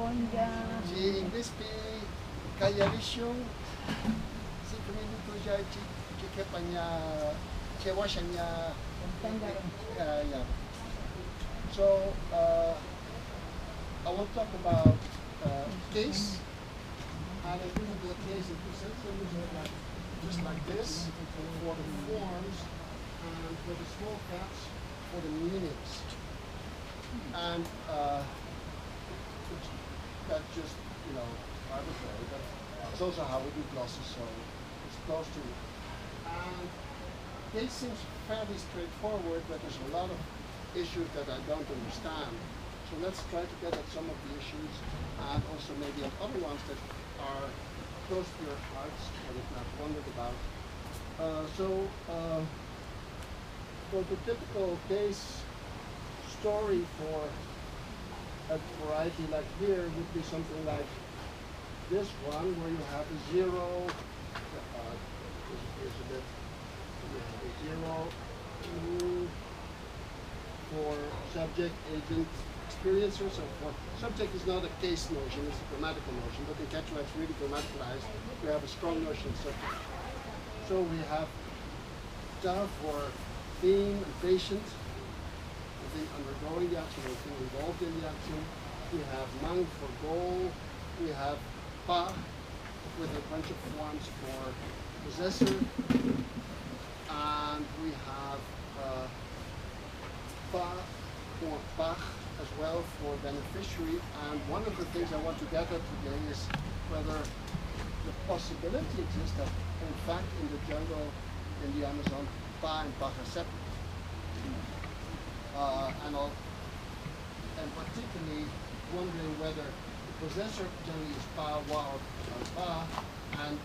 Si English pi kaya vision, si community ja kepanya kewashanya. Yeah. So I want to talk about case, and I'm going to do a case in two sentences, just like this, for the forms, and for the small caps, for the meanings. And that's just, arbitrary, but it's also how we do glosses, so it's close to it. And case seems fairly straightforward, but there's a lot of issues that I don't understand. So let's try to get at some of the issues, and also maybe at other ones that are close to your hearts, or if not wondered about. For the typical case story for a variety like here would be something like this one, where you have a zero. Here's a bit. You have a zero for subject, agent, experiencer. So for subject is not a case notion; it's a grammatical notion. But in Quechua, it's really grammaticalized. We have a strong notion of subject. So we have ta for theme and patient. The thing undergoing the action, the thing involved in the action. We have mang for goal. We have pa with a bunch of forms for possessor. And we have pa or pach as well for beneficiary. And one of the things I want to get at today is whether the possibility exists that, in fact, in the jungle, in the Amazon, pa and pach are separate. And particularly wondering whether the possessor generally is pa, wa, or pa, and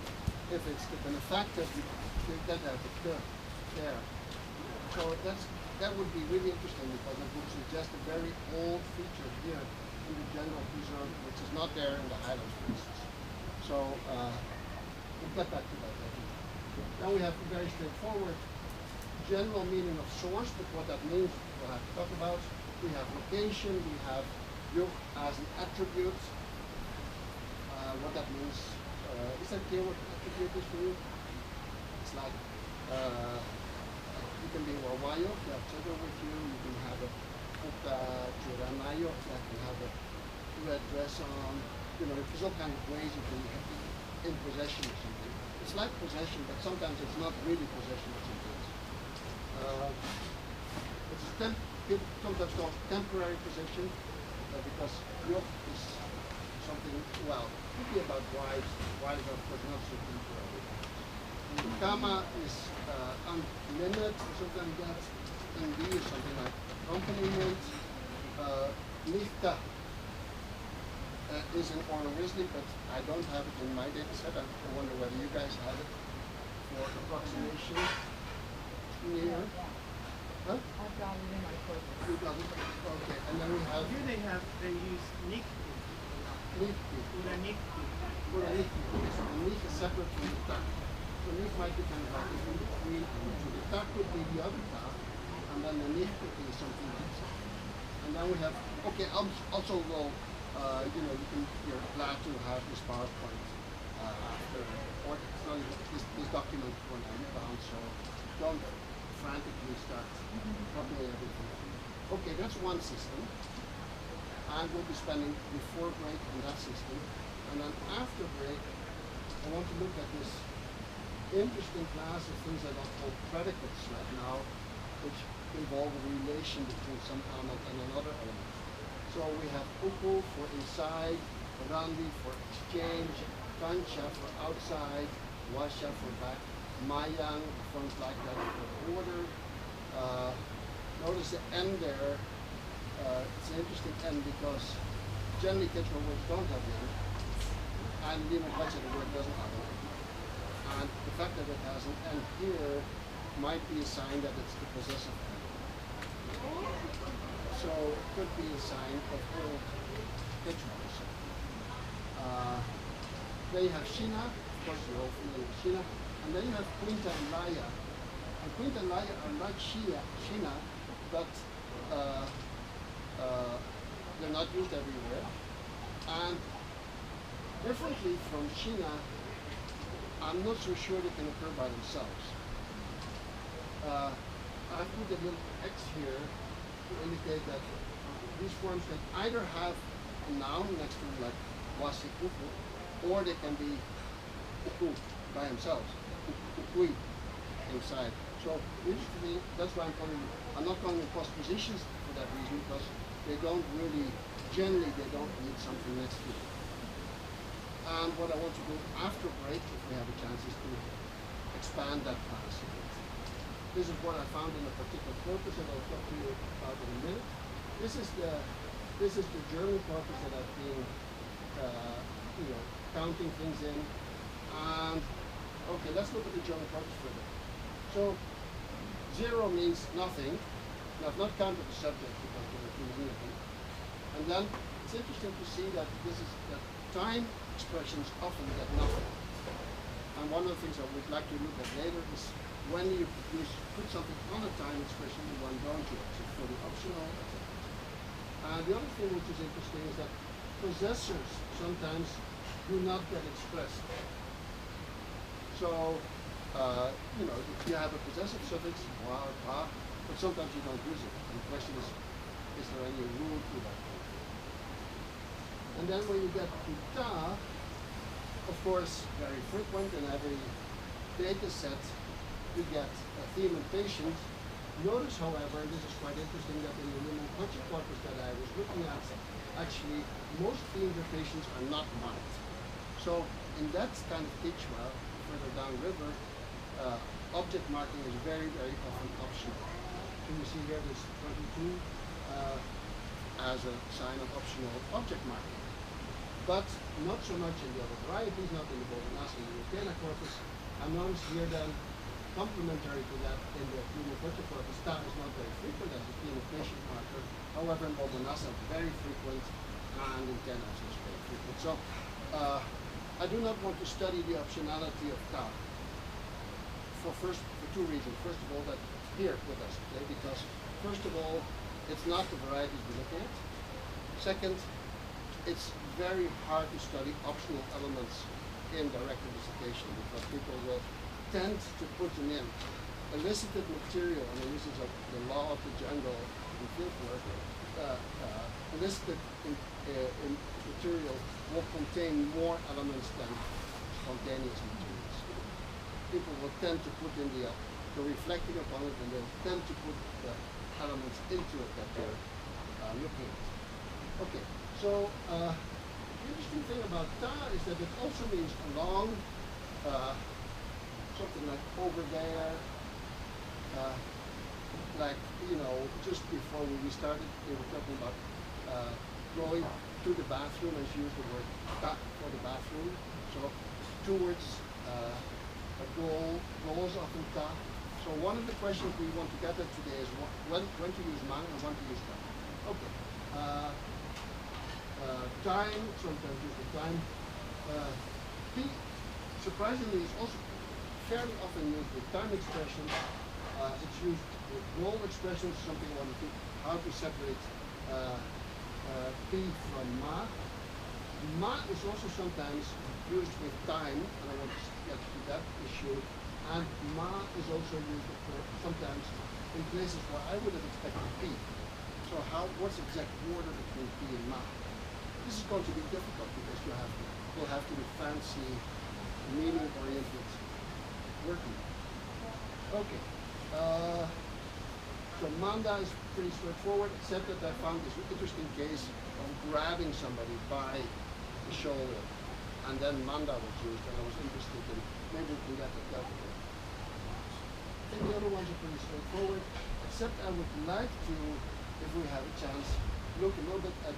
if it's the benefactor, you get that there. So that would be really interesting, because it would suggest a very old feature here in the general preserve, which is not there in the highlands, for instance. So we'll get back to that later. Now we have a very straightforward general meaning of source, but what that means we'll have to talk about. We have location, we have yuk as an attribute. What that means, is that clear what attribute is for you? It's like, you can be Wawayo, you have children with you, you can have a Churanayo, that can have a red dress on, there's all kinds of ways you can be in possession of something. It's like possession, but sometimes it's not really possession of something. It's sometimes called temporary possession, because yuk is something, well, it could be about wives. Wives are, of course, not so temporary. Kama is unlimited, or something like that. Indi is something like accompaniment. Nifta is an oral Wesley, but I don't have it in my data set. I wonder whether you guys have it for approximation. Near. Huh? I've got it in my course. You got it? Okay, and then we have... Here they use nikti. Nikti. Uranikti. Uranikti. So the nik is separate from the tak. So nik might be kind of like in between. So the tak would be the other tak, and then the nik would be something else. And then we have... Okay, also though, you're glad to have this PowerPoint after, or it's not even, this document when I'm bound, so don't frantically start copying everything. Okay, that's one system, and we'll be spending before break on that system, and then after break, I want to look at this interesting class of things that are called predicates right now, which involve a relation between some element and another element. So we have uku for inside, randi for exchange, kancha for outside, washa for back, mayang, forms like that for border. Notice the N there. It's an interesting N because generally Quechua words don't have the N, and even much of the word doesn't have an N. And the fact that it has an N here might be a sign that it's the possessive N. So it could be a sign of old Quechua also. Then you have Shina, of course you're all familiar with Shina, and then you have Quinta and Laya. And Quinta and Laya are like Shina, but they're not used everywhere. And differently from China, I'm not so sure they can occur by themselves. I put a little X here to indicate that these forms can either have a noun next to them, like wasi kufu, or they can be uku by themselves, ukui inside. So interestingly, that's why I'm not calling them postpositions for that reason, because they don't really, generally they don't need something next to it. And what I want to do after break, if we have a chance, is to expand that class a bit. This is what I found in a particular corpus that I'll talk to you about in a minute. This is the German corpus that I've been, counting things in. And okay, let's look at the German corpus for a bit. So 0 means nothing. Now I've not counted the subject because there are too many of them. And then it's interesting to see that that time expressions often get nothing. And one of the things I would like to look at later is when you put something on a time expression and when don't you, so for the optional, etc. The other thing which is interesting is that possessors sometimes do not get expressed. So, if you have a possessive suffix, wa, pa, but sometimes you don't use it. And the question is there any rule to that? And then when you get to ta, of course, very frequent in every data set, you get a theme and patient. Notice, however, this is quite interesting, that in the nomenclature corpus that I was looking at, actually, most themes and patients are not marked. So, in that kind of Kichwa, further downriver, object marking is very, very often optional. So you see here this 22 as a sign of optional object marking. But not so much in the other varieties, not in the Bovenasa and the Europeana corpus. I noticed here then, complementary to that, in the nomenclature corpus, ta is not very frequent as a theme of patient marker. However, in Bovenasa, very frequent, and in Tenas is very frequent. So, I do not want to study the optionality of ta for two reasons. First of all, that here with us, okay? Because first of all, it's not the varieties we're looking at. Second, it's very hard to study optional elements in direct elicitation because people will tend to put them in. Elicited material, I mean, this is the law of the jungle in field work. Elicited material will contain more elements than spontaneous materials. People will tend to put in the reflecting upon it, and they'll tend to put the elements into it that they're looking at. Okay, so the interesting thing about ta is that it also means along, something like over there, like, just before we started, we were talking about going to the bathroom, as you use the word ta for the bathroom. So towards a goal, goals often ta. So one of the questions we want to get at today is when to use man and when to use ta. Okay. Time, sometimes use the time. P, surprisingly, is also fairly often used with time expressions. It's used with goal expressions, something I want to think how to separate P from ma. Ma is also sometimes used with time, and I want to get to that issue. And ma is also used sometimes in places where I would have expected P. So what's the exact order between P and ma? This is going to be difficult because you'll have to be fancy, meaning-oriented working. Okay. So manda is pretty straightforward, except that I found this interesting case of grabbing somebody by the shoulder, and then manda was used, and I was interested in maybe we can get that dealt with. I think the other ones are pretty straightforward, except I would like to, if we have a chance, look a little bit at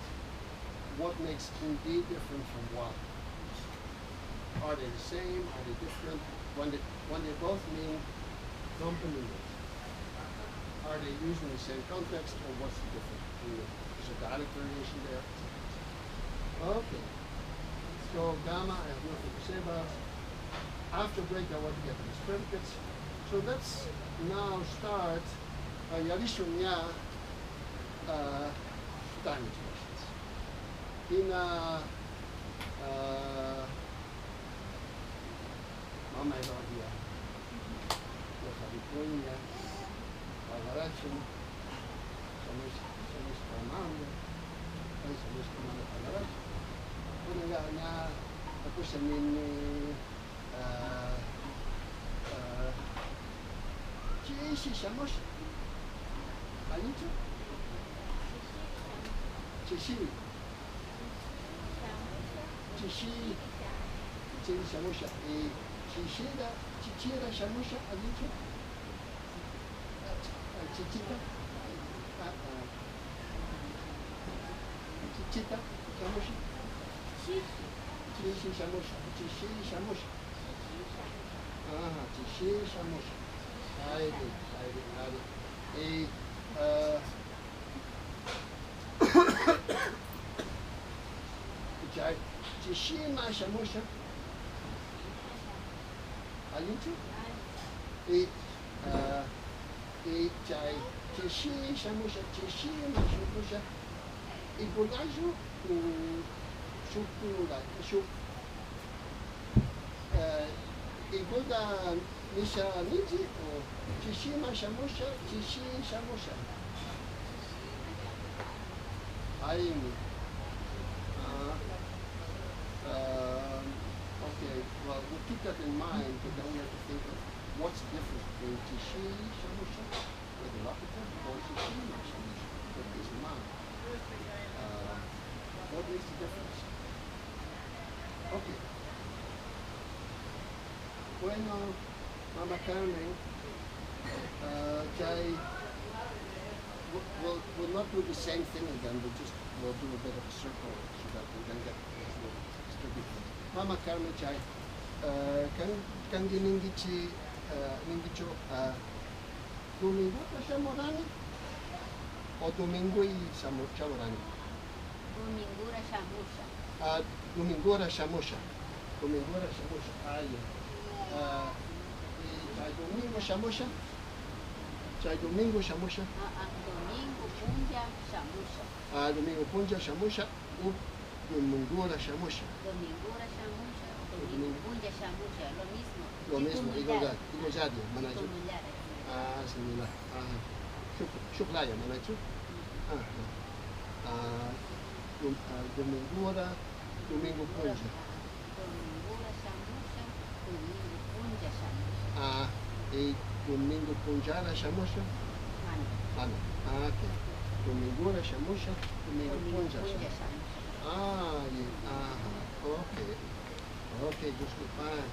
what makes indeed different from what. Are they the same? Are they different? When they both mean company, are they used in the same context, or what's the difference between them? Is there dialect variation there? Okay. So gamma, I have nothing to say about. After break, I want to get to these predicates. So let's now start Yalishunya time expressions. In Mama Elodia, los Aripuña, Palaracho, somos Comando, somos Comando Palaracho. Bueno, ya, pues también, sí, somos, ¿alicho? Sí. Chichiri shamusha. Chichira shamusha, ¿has dicho? Chichita. Chichita shamusha. Chichi shamusha. Chichiri shamusha. Chichiri shamusha. Ahí. Chishima shamusha. ¿Alicho? Chishi shamusha. Chishima shamusha. Y por eso, igual Misha Niji o Chishima shamusha. Chishi shamusha. Ahí. Okay, well, we'll keep that in mind, but then we have to think of what's different between Tishi Shamusha with the Lakota or Tishima Shamusha with this man. What makes the difference? Okay. Bueno, Mama Carmen, we'll not do the same thing again, we'll do a bit of a circle so that we can get distributed. Mama Carmen Chai, kan giningichi ningicho domingo shamorani o domingo y shamorani? Domingura shamusha. Domingura shamusha. Domingura shamusha. Chai domingo shamusha. Chai domingo shamusha. Domingo punja shamusha. Domingo punja shamusha. Domingura shamusha. Domingura shamusha. Domingo punja shamusha. Lo mismo. Lo mismo, igualdad, manacho. Similar. Shuklaya, manacho. Domingura, domingo punja. Domingura shamusha. Domingo punja shamusha. Y domingo punjara shamusha. Mano. Okay. Domingura shamusha, domingo punja shamusha. Okay, disculpad.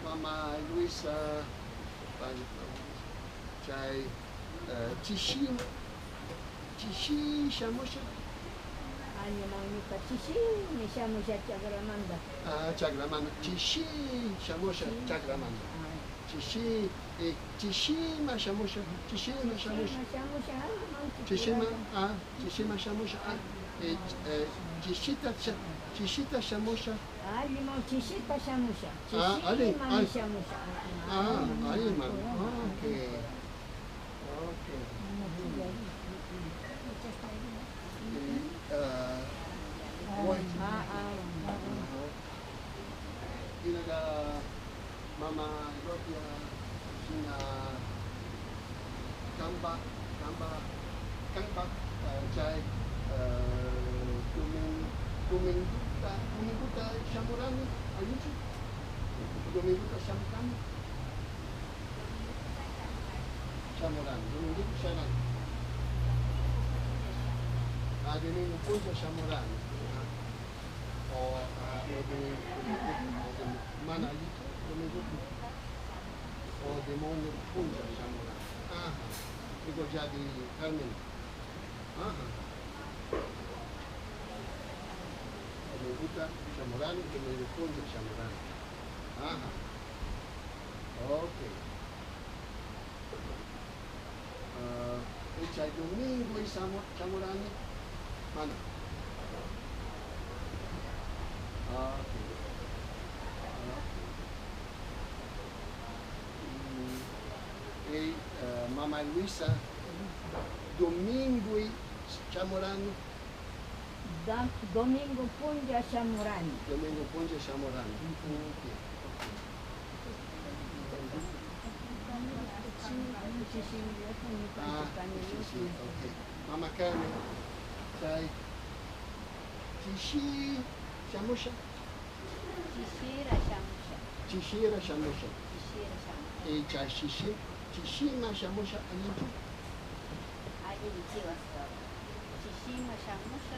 Mama Luisa, Chai, Chishi shamusha. Shamusha Chagramanda. Chagramanda. Chishi shamusha Chagramanda. Chishima shamusha. Chishima shamusha. Chishima shamusha. Chishita shamusha. Limão Chishita shamusha. Chishima shamusha. Aliman. Okay. Ilaga Mama Elodia Sina Kamba Chai Dominguta Shamurani, Alicho? Dominguta Shamurani? Dominguta Shamurani. Domingo Punja Shamurani. O de Mana Alicho, Dominguta. O Demonio Punja Shamurani. Dico già di Carmen. Dominguta Shamurani, Domingo Punja Shamurani. Okay. C'hai Domingo e Shamurani? Mana? Okay. Mama Luisa Domingo e chamorano. Domingo punja shamurani. Domingo punja chamorano. Okay. Okay. Mama Kane, sai, Tishi Shamusha? Tishira shamusha. Tishira Shamusha. Tishira shamusha. E Tishima Shamusha Alinju? Alinikiwa sawa. Tishima shamusha,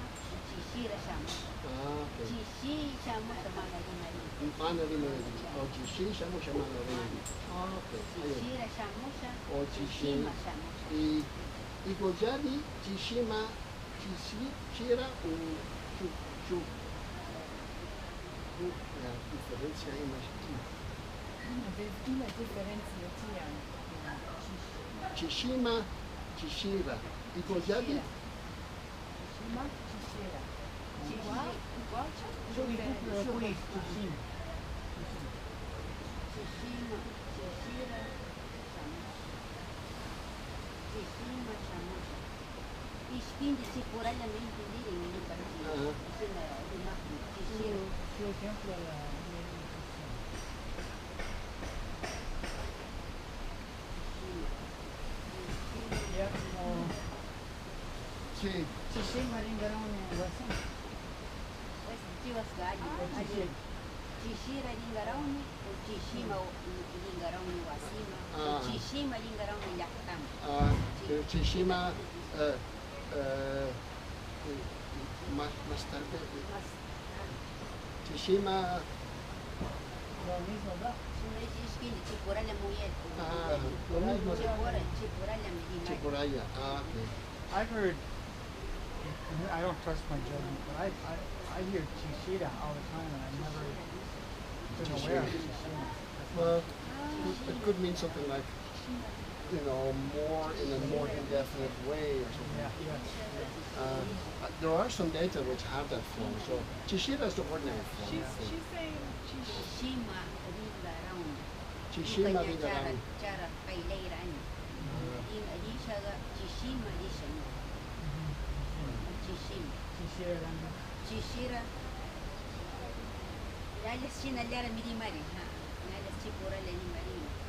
tishira shamusha. Okay. Tishi shamusha mana limari. Mana Rimari. Oh, Tishi Shamusha Mana Rimari. Okay. Tishira shamusha, Oh, tishima shamusha. E Gojali, Tishima, Tishira ou Chu? É a diferença aí, mas Uma diferença tinha. Tishima, Tishira. E Gojali? Shima, Tishira. Igual? Diferente. Tishima, tishira shamusha. Tishima shamusha. Ispindi sicuramente lì in Italia. Tishira. Seu exemplo era. Sim. Tishima ringarone wasa. Tishira lingarauni, Tishima lingarauni wasima, Tishima lingarauni yaktam. Tishima, mais tarde. Tishima. Lo mismo, ¿verdad? Chipuraya mulher. Lo mismo. Chipuraya medina. Chipuraya. Okay. I've heard, I don't trust my judgment, but I hear Tishira all the time and I've never been aware of Tishira. Well, it could mean something like, more in a more indefinite way or something. Yeah, yes. There are some data which have that form, so Tishira is the ordinary form. She's saying Tishima lingarauni. Tishima lingarauni. Cara paileirani. Alishaga Tishima lishani. Tishira. Tishira. Yala sina lara mirimari ha. Yala chipura la mirimari.